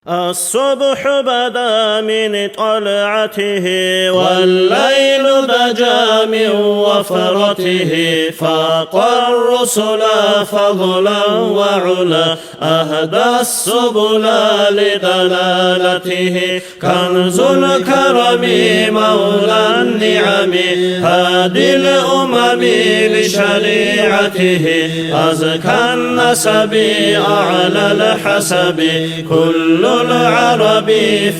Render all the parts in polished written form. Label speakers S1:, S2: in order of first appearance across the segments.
S1: الصبح بدا من طلعته والليل دجا من وفرته فاق الرسل فضلا وعلا أهدى السبل لدلالته كنز الكرم مولى النعم هادي الأمم لشريعته أزكى النسب أعلى الحسب كل العرب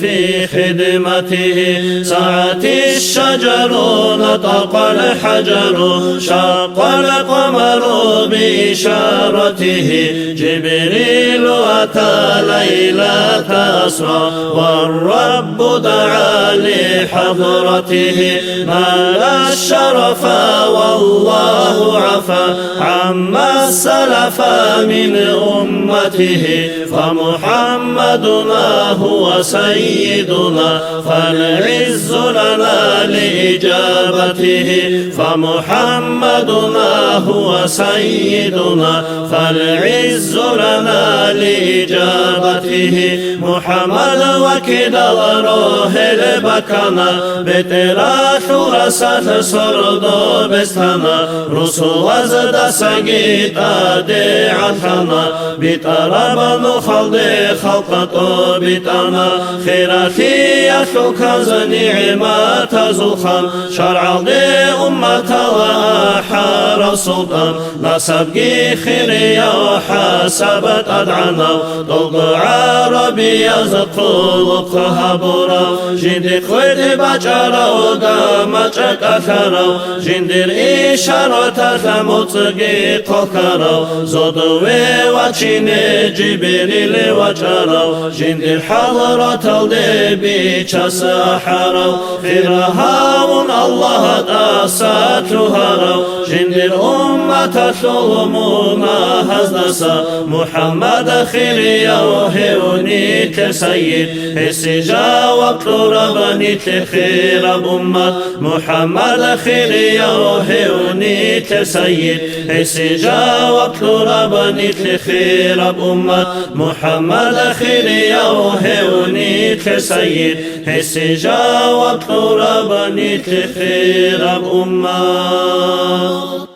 S1: في خدمته سعت الشجر نطق الحجر شق القمر بإشارته جبريل أتى ليلة أسرى والرب دعا لحضرته نال الشرف والله عفا عما سلف من أمته فمحمدنا هو سيدنا فالعز لنا لإجابته فمحمدنا هو سيدنا فالعز لنا لإجابته محمد وكذا وروح البكنا بتراث رسات سردو بستنا رسو وزد سجيتا دي عثنا بتراب نخلد خلقة بتنا خيراتي يثوك نعمة زخم شرع دي أمة وأحار سلطان نسبقي خيري وحسبت أدعنا ضد عربي يزقلق هبورا جندي خويت بجرا ودامجك أثرا جندر إشارة ثموتقي قكرا زدوي وچيني جبريل وجرا جندر حضرة الدبي چس أحرا خيرهاون الله داساتها جندر أمة ثلمونا هزنسا محمد خيري وهوني تسيد السجا وقربني تخير أمة محمد خيري وهوني تسيد السجا وقربني تخير أمة محمد خيري وهوني تسيد السجا وقربني تخير أمة